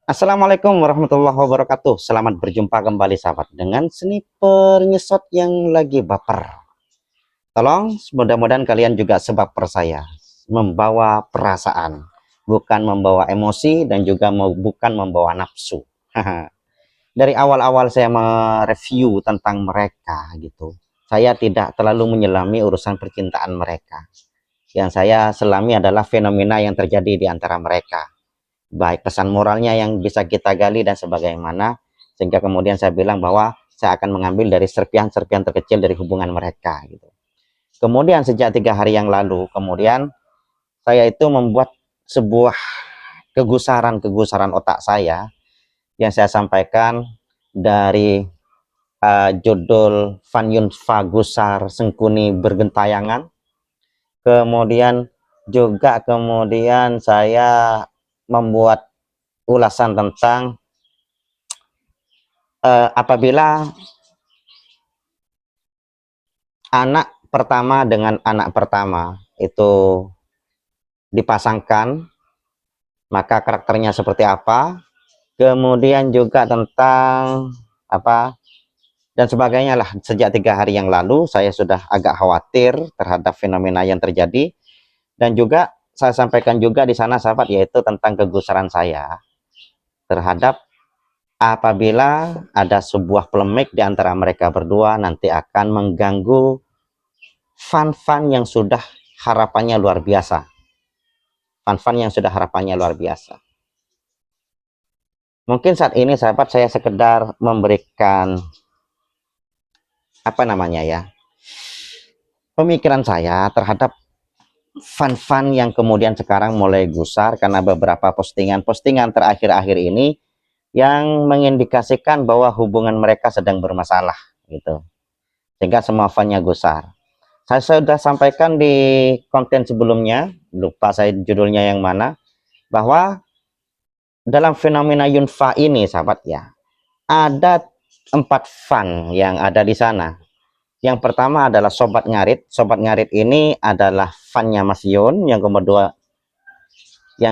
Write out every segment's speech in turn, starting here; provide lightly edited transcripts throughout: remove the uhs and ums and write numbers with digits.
Assalamualaikum warahmatullahi wabarakatuh. Selamat berjumpa kembali sahabat dengan sniper nyesot yang lagi baper. Tolong mudah-mudahan kalian juga sebaper saya, membawa perasaan, bukan membawa emosi dan juga bukan membawa nafsu. Dari awal-awal saya mereview tentang mereka gitu, saya tidak terlalu menyelami urusan percintaan mereka. Yang saya selami adalah fenomena yang terjadi di antara mereka, baik pesan moralnya yang bisa kita gali dan sebagaimana, sehingga kemudian saya bilang bahwa saya akan mengambil dari serpihan-serpihan terkecil dari hubungan mereka gitu. Kemudian sejak 3 hari yang lalu, kemudian saya itu membuat sebuah kegusaran otak saya yang saya sampaikan dari judul Van Yunfa Gusar Sengkuni Bergentayangan. Kemudian saya membuat ulasan tentang apabila anak pertama dengan anak pertama itu dipasangkan, maka karakternya seperti apa, kemudian juga tentang apa dan sebagainya lah. Sejak 3 hari yang lalu saya sudah agak khawatir terhadap fenomena yang terjadi, dan juga saya sampaikan juga di sana sahabat, yaitu tentang kegusaran saya terhadap apabila ada sebuah polemik di antara mereka berdua nanti akan mengganggu fan-fan yang sudah harapannya luar biasa. Fan-fan yang sudah harapannya luar biasa. Mungkin saat ini sahabat saya sekedar memberikan apa namanya ya, pemikiran saya terhadap fan-fan yang kemudian sekarang mulai gusar karena beberapa postingan-postingan terakhir-akhir ini yang mengindikasikan bahwa hubungan mereka sedang bermasalah gitu, sehingga semua fannya gusar. Saya sudah sampaikan di konten sebelumnya, lupa saya judulnya yang mana, bahwa dalam fenomena Yunfa ini sahabat ya, ada 4 fan yang ada di sana. Yang pertama adalah Sobat Ngarit. Sobat Ngarit ini adalah fannya Mas Yun. Yang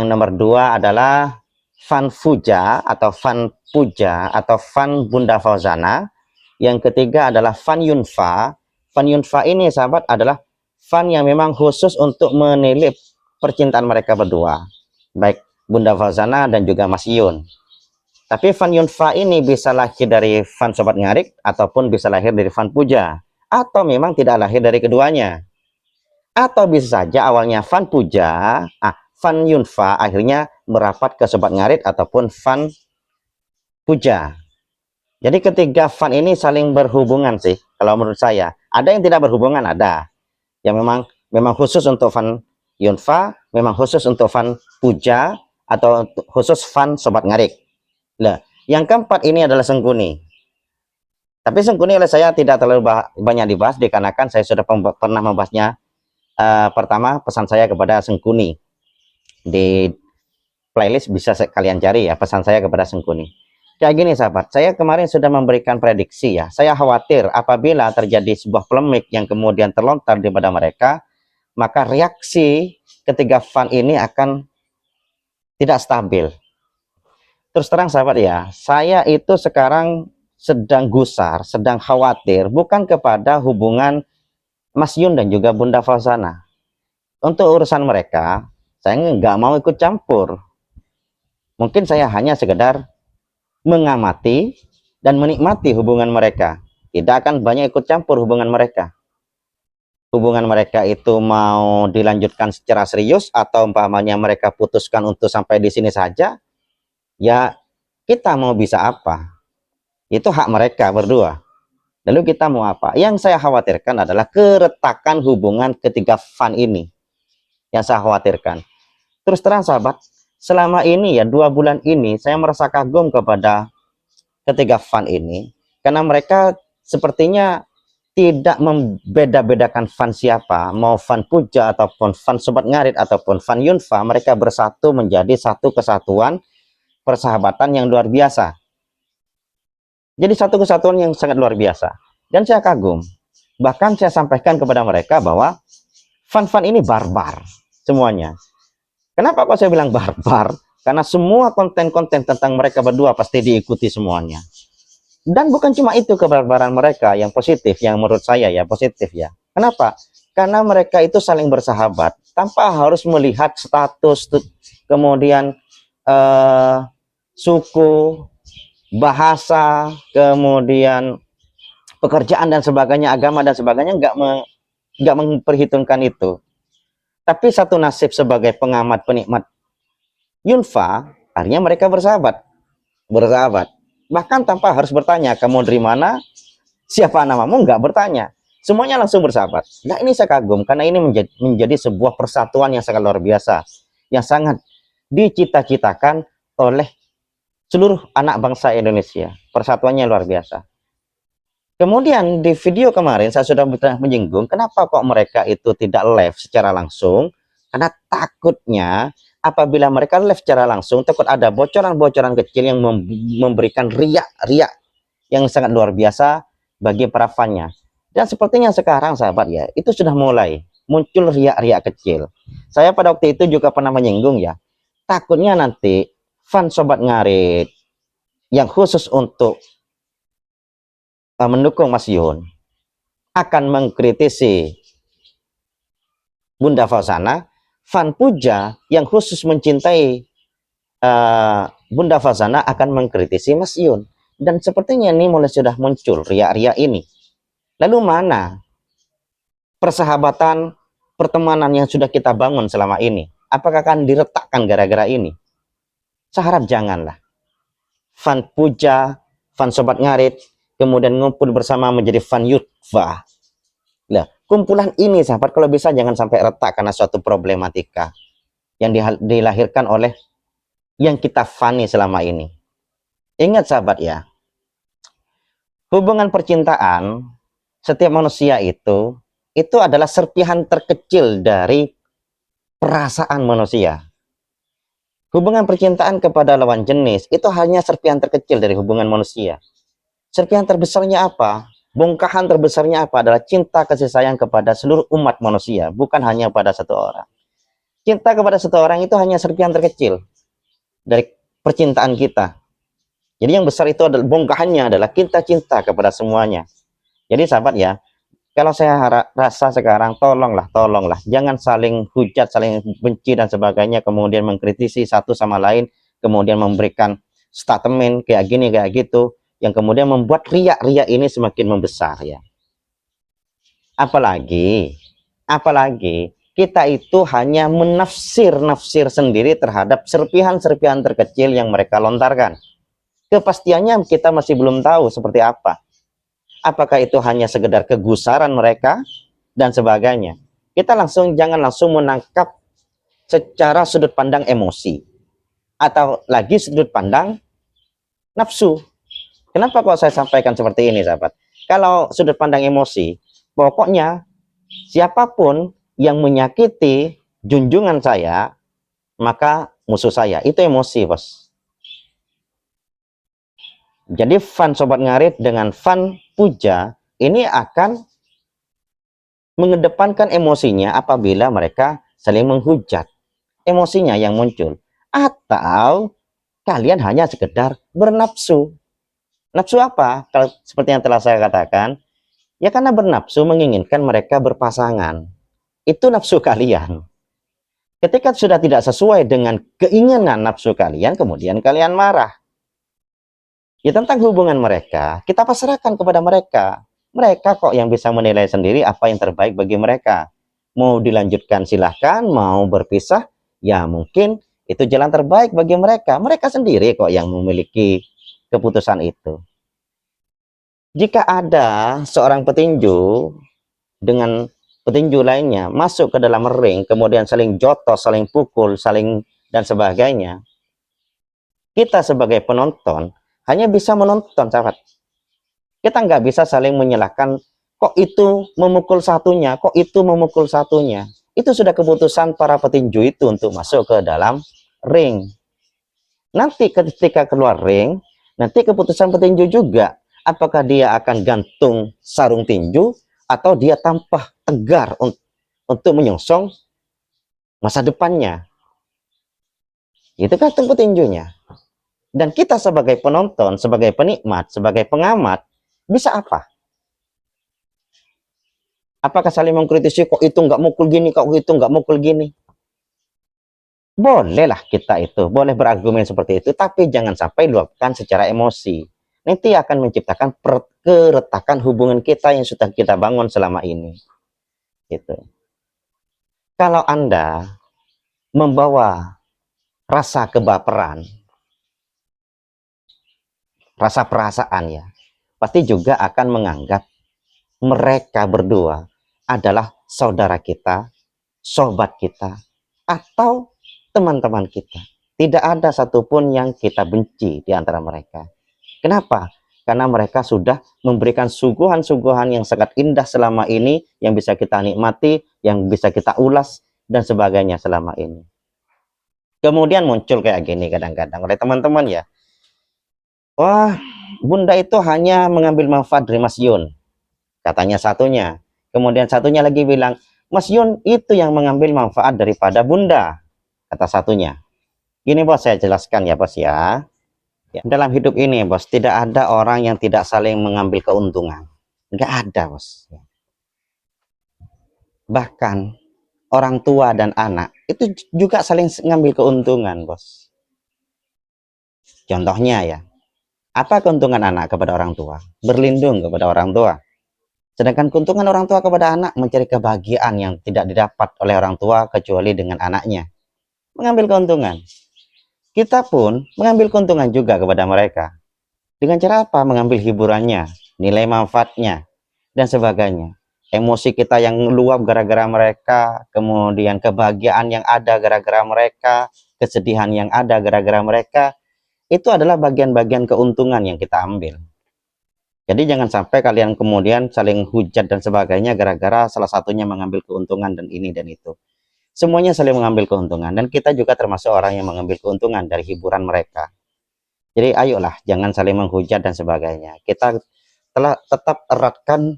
nomor dua adalah fan Fuja atau fan Puja atau fan Bunda Fauzana. Yang ketiga adalah fan Yunfa. Fan Yunfa ini sahabat adalah fan yang memang khusus untuk menilai percintaan mereka berdua, baik Bunda Fauzana dan juga Mas Yun. Tapi fan Yunfa ini bisa lahir dari fan Sobat Ngarit ataupun bisa lahir dari fan Puja, atau memang tidak lahir dari keduanya. Atau bisa saja awalnya fan Puja, fan Yunfa akhirnya merapat ke Sobat Ngarit ataupun fan Puja. Jadi ketiga fan ini saling berhubungan sih kalau menurut saya. Ada yang tidak berhubungan, ada yang memang khusus untuk fan Yunfa, memang khusus untuk fan Puja, atau khusus fan Sobat Ngarit. Nah, yang keempat ini adalah Sengkuni. Tapi Sengkuni oleh saya tidak terlalu banyak dibahas dikarenakan saya sudah pernah membahasnya. Pertama, pesan saya kepada Sengkuni di playlist bisa kalian cari ya, pesan saya kepada Sengkuni. Kayak gini sahabat, saya kemarin sudah memberikan prediksi ya. Saya khawatir apabila terjadi sebuah polemik yang kemudian terlontar daripada mereka, maka reaksi ketiga fan ini akan tidak stabil. Terus terang sahabat ya, saya itu sekarang sedang gusar, sedang khawatir bukan kepada hubungan Mas Yun dan juga Bunda Fauzana. Untuk urusan mereka, saya nggak mau ikut campur. Mungkin saya hanya sekedar mengamati dan menikmati hubungan mereka. Tidak akan banyak ikut campur hubungan mereka. Hubungan mereka itu mau dilanjutkan secara serius atau umpamanya mereka putuskan untuk sampai di sini saja, ya kita mau bisa apa? Itu hak mereka berdua. Lalu kita mau apa? Yang saya khawatirkan adalah keretakan hubungan ketiga fan ini. Yang saya khawatirkan. Terus terang sahabat, selama ini ya 2 bulan ini saya merasa kagum kepada ketiga fan ini. Karena mereka sepertinya tidak membeda-bedakan fan siapa. Mau fan Puja ataupun fan Sobat Ngarit ataupun fan Yunfa. Mereka bersatu menjadi satu kesatuan persahabatan yang luar biasa. Jadi satu kesatuan yang sangat luar biasa. Dan saya kagum. Bahkan saya sampaikan kepada mereka bahwa fan-fan ini barbar semuanya. Kenapa kok saya bilang barbar? Karena semua konten-konten tentang mereka berdua pasti diikuti semuanya. Dan bukan cuma itu kebarbaran mereka yang positif, yang menurut saya ya positif ya. Kenapa? Karena mereka itu saling bersahabat tanpa harus melihat status, kemudian suku, bahasa, kemudian pekerjaan dan sebagainya, agama dan sebagainya, nggak memperhitungkan itu. Tapi satu nasib sebagai pengamat penikmat Yunfa, akhirnya mereka bersahabat. Bahkan tanpa harus bertanya, kamu dari mana, siapa namamu, nggak bertanya. Semuanya langsung bersahabat. Nah ini saya kagum, karena ini menjadi sebuah persatuan yang sangat luar biasa, yang sangat dicita-citakan oleh seluruh anak bangsa Indonesia. Persatuannya luar biasa. Kemudian di video kemarin saya sudah menyinggung kenapa kok mereka itu tidak live secara langsung, karena takutnya apabila mereka live secara langsung takut ada bocoran-bocoran kecil yang memberikan riak-riak yang sangat luar biasa bagi para fannya. Dan sepertinya sekarang sahabat ya, itu sudah mulai muncul riak-riak kecil. Saya pada waktu itu juga pernah menyinggung ya, takutnya nanti fan Sobat Ngarit yang khusus untuk mendukung Mas Yun akan mengkritisi Bunda Fauzana, fan Puja yang khusus mencintai Bunda Fauzana akan mengkritisi Mas Yun. Dan sepertinya ini mulai sudah muncul riak-riak ini. Lalu mana persahabatan, pertemanan yang sudah kita bangun selama ini? Apakah akan diretakkan gara-gara ini? Saya harap janganlah. Fan Puja, fan Sobat Ngarit, kemudian ngumpul bersama menjadi fan Yunfa. Nah, kumpulan ini sahabat kalau bisa jangan sampai retak karena suatu problematika yang dilahirkan oleh yang kita fani selama ini. Ingat sahabat ya, hubungan percintaan setiap manusia itu adalah serpihan terkecil dari perasaan manusia. Hubungan percintaan kepada lawan jenis itu hanya serpihan terkecil dari hubungan manusia. Serpihan terbesarnya apa? Bongkahan terbesarnya apa? Adalah cinta kasih sayang kepada seluruh umat manusia, bukan hanya pada satu orang. Cinta kepada satu orang itu hanya serpihan terkecil dari percintaan kita. Jadi yang besar itu adalah bongkahannya adalah cinta kepada semuanya. Jadi sahabat ya, kalau saya rasa sekarang tolonglah, jangan saling hujat, saling benci dan sebagainya, kemudian mengkritisi satu sama lain, kemudian memberikan statement kayak gini kayak gitu, yang kemudian membuat riak-riak ini semakin membesar ya. Apalagi kita itu hanya menafsir sendiri terhadap serpihan-serpihan terkecil yang mereka lontarkan. Kepastiannya kita masih belum tahu seperti apa. Apakah itu hanya sekedar kegusaran mereka dan sebagainya. Kita jangan langsung menangkap secara sudut pandang emosi atau lagi sudut pandang nafsu. Kenapa kok saya sampaikan seperti ini sahabat? Kalau sudut pandang emosi, pokoknya siapapun yang menyakiti junjungan saya, maka musuh saya. Itu emosi bos. Jadi fan Sobat Ngarit dengan fan Puja ini akan mengedepankan emosinya apabila mereka saling menghujat. Emosinya yang muncul. Atau kalian hanya sekedar bernafsu. Nafsu apa? Kalau seperti yang telah saya katakan, ya karena bernafsu menginginkan mereka berpasangan. Itu nafsu kalian. Ketika sudah tidak sesuai dengan keinginan nafsu kalian, kemudian kalian marah. Ya tentang hubungan mereka, kita pasrahkan kepada mereka. Mereka kok yang bisa menilai sendiri apa yang terbaik bagi mereka. Mau dilanjutkan silahkan, mau berpisah, ya mungkin itu jalan terbaik bagi mereka. Mereka sendiri kok yang memiliki keputusan itu. Jika ada seorang petinju dengan petinju lainnya masuk ke dalam ring, kemudian saling jotos, saling pukul, saling dan sebagainya, kita sebagai penonton hanya bisa menonton sahabat. Kita nggak bisa saling menyalahkan, kok itu memukul satunya, kok itu memukul satunya. Itu sudah keputusan para petinju itu untuk masuk ke dalam ring. Nanti ketika keluar ring, nanti keputusan petinju juga. Apakah dia akan gantung sarung tinju atau dia tampah tegar untuk menyongsong masa depannya. Itu kan petinjunya. Dan kita sebagai penonton, sebagai penikmat, sebagai pengamat, bisa apa? Apakah saling mengkritisi, kok itu nggak mukul gini, kok itu nggak mukul gini? Bolehlah kita itu, boleh berargumen seperti itu, tapi jangan sampai luapkan secara emosi. Nanti akan menciptakan keretakan hubungan kita yang sudah kita bangun selama ini. Gitu. Kalau Anda membawa rasa kebaperan, rasa perasaan ya, pasti juga akan menganggap mereka berdua adalah saudara kita, sobat kita, atau teman-teman kita. Tidak ada satupun yang kita benci di antara mereka. Kenapa? Karena mereka sudah memberikan suguhan-suguhan yang sangat indah selama ini, yang bisa kita nikmati, yang bisa kita ulas, dan sebagainya selama ini. Kemudian muncul kayak gini kadang-kadang oleh teman-teman ya. Wah, Bunda itu hanya mengambil manfaat dari Mas Yun, katanya satunya. Kemudian satunya lagi bilang, Mas Yun itu yang mengambil manfaat daripada Bunda, kata satunya. Gini bos, saya jelaskan ya bos ya. Dalam hidup ini bos, tidak ada orang yang tidak saling mengambil keuntungan. Nggak ada bos. Bahkan orang tua dan anak itu juga saling mengambil keuntungan bos. Contohnya ya, apa keuntungan anak kepada orang tua? Berlindung kepada orang tua. Sedangkan keuntungan orang tua kepada anak mencari kebahagiaan yang tidak didapat oleh orang tua kecuali dengan anaknya. Mengambil keuntungan. Kita pun mengambil keuntungan juga kepada mereka. Dengan cara apa? Mengambil hiburannya, nilai manfaatnya, dan sebagainya. Emosi kita yang meluap gara-gara mereka, kemudian kebahagiaan yang ada gara-gara mereka, kesedihan yang ada gara-gara mereka, itu adalah bagian-bagian keuntungan yang kita ambil. Jadi jangan sampai kalian kemudian saling hujat dan sebagainya gara-gara salah satunya mengambil keuntungan dan ini dan itu. Semuanya saling mengambil keuntungan, dan kita juga termasuk orang yang mengambil keuntungan dari hiburan mereka. Jadi ayolah jangan saling menghujat dan sebagainya. Kita telah tetap eratkan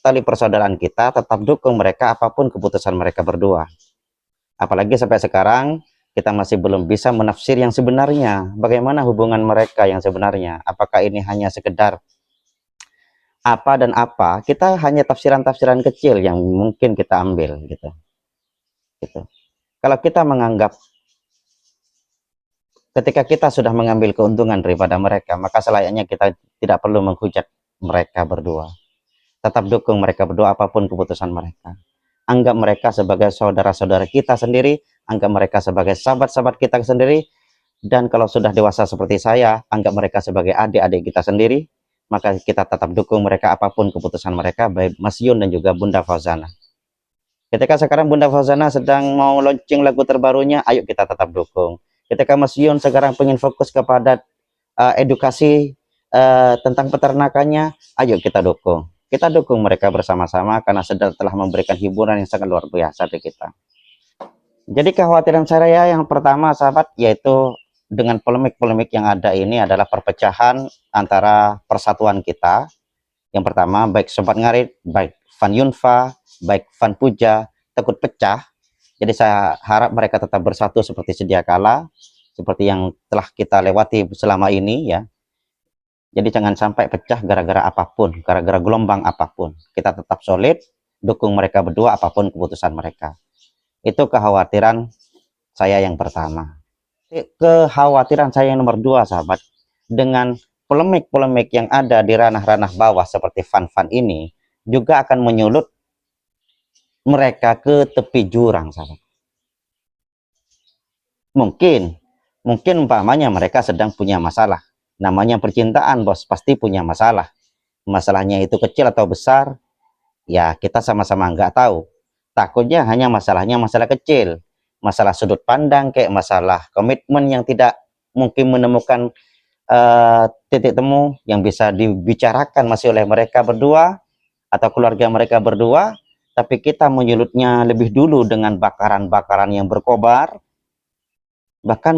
tali persaudaraan kita, tetap dukung mereka apapun keputusan mereka berdua. Apalagi sampai sekarang kita masih belum bisa menafsir yang sebenarnya, bagaimana hubungan mereka yang sebenarnya. Apakah ini hanya sekedar apa dan apa, kita hanya tafsiran-tafsiran kecil yang mungkin kita ambil gitu. Kalau kita menganggap ketika kita sudah mengambil keuntungan daripada mereka, maka selayaknya kita tidak perlu menghujat mereka berdua. Tetap dukung mereka berdua apapun keputusan mereka. Anggap mereka sebagai saudara-saudara kita sendiri, anggap mereka sebagai sahabat-sahabat kita sendiri, dan kalau sudah dewasa seperti saya, anggap mereka sebagai adik-adik kita sendiri, maka kita tetap dukung mereka apapun keputusan mereka, baik Mas Yun dan juga Bunda Fauzana. Ketika sekarang Bunda Fauzana sedang mau launching lagu terbarunya, ayo kita tetap dukung. Ketika Mas Yun sekarang pengen fokus kepada edukasi tentang peternakannya, ayo kita dukung. Kita dukung mereka bersama-sama karena sudah telah memberikan hiburan yang sangat luar biasa di kita. Jadi kekhawatiran saya yang pertama sahabat, yaitu dengan polemik-polemik yang ada ini adalah perpecahan antara persatuan kita. Yang pertama, baik Sobat Ngarit, baik Fan Yunfa, baik Fan Puja, takut pecah. Jadi saya harap mereka tetap bersatu seperti sedia kala, seperti yang telah kita lewati selama ini ya. Jadi jangan sampai pecah gara-gara apapun, gara-gara gelombang apapun. Kita tetap solid, dukung mereka berdua apapun keputusan mereka. Itu kekhawatiran saya yang pertama. Kekhawatiran saya yang nomor dua, sahabat, dengan polemik-polemik yang ada di ranah-ranah bawah seperti fan-fan ini, juga akan menyulut mereka ke tepi jurang, sahabat. Mungkin umpamanya mereka sedang punya masalah. Namanya percintaan bos, pasti punya masalah. Masalahnya itu kecil atau besar, ya kita sama-sama nggak tahu. Takutnya hanya masalahnya masalah kecil, masalah sudut pandang, kayak masalah komitmen yang tidak mungkin menemukan titik temu yang bisa dibicarakan masih oleh mereka berdua atau keluarga mereka berdua, tapi kita menyulutnya lebih dulu dengan bakaran-bakaran yang berkobar, bahkan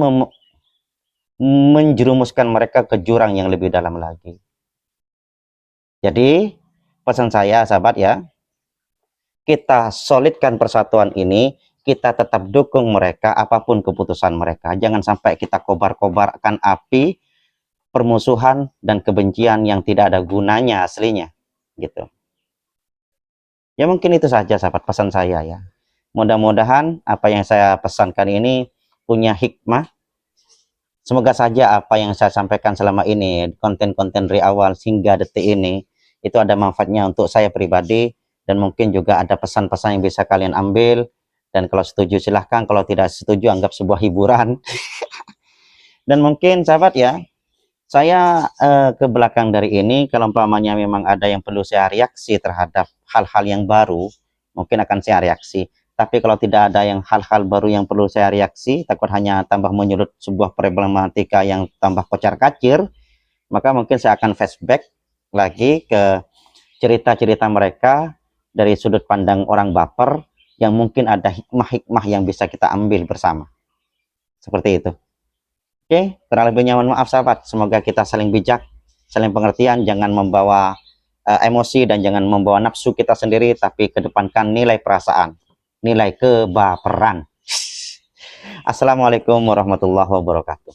menjerumuskan mereka ke jurang yang lebih dalam lagi. Jadi pesan saya sahabat ya, kita solidkan persatuan ini, kita tetap dukung mereka apapun keputusan mereka. Jangan sampai kita kobar-kobarkan api permusuhan dan kebencian yang tidak ada gunanya aslinya, gitu. Ya mungkin itu saja sahabat pesan saya ya. Mudah-mudahan apa yang saya pesankan ini punya hikmah. Semoga saja apa yang saya sampaikan selama ini, konten-konten dari awal hingga detik ini, itu ada manfaatnya untuk saya pribadi, dan mungkin juga ada pesan-pesan yang bisa kalian ambil. Dan kalau setuju silahkan, kalau tidak setuju anggap sebuah hiburan. Dan mungkin sahabat ya, saya ke belakang dari ini, kalau umpamanya memang ada yang perlu saya reaksi terhadap hal-hal yang baru, mungkin akan saya reaksi. Tapi kalau tidak ada yang hal-hal baru yang perlu saya reaksi, takut hanya tambah menyulut sebuah problematika yang tambah kocar-kacir, maka mungkin saya akan flashback lagi ke cerita-cerita mereka dari sudut pandang orang baper, yang mungkin ada hikmah-hikmah yang bisa kita ambil bersama. Seperti itu. Oke, kurang lebihnya mohon maaf sahabat. Semoga kita saling bijak, saling pengertian, jangan membawa emosi dan jangan membawa nafsu kita sendiri, tapi kedepankan nilai perasaan, nilai kebaperan. Assalamualaikum warahmatullahi wabarakatuh.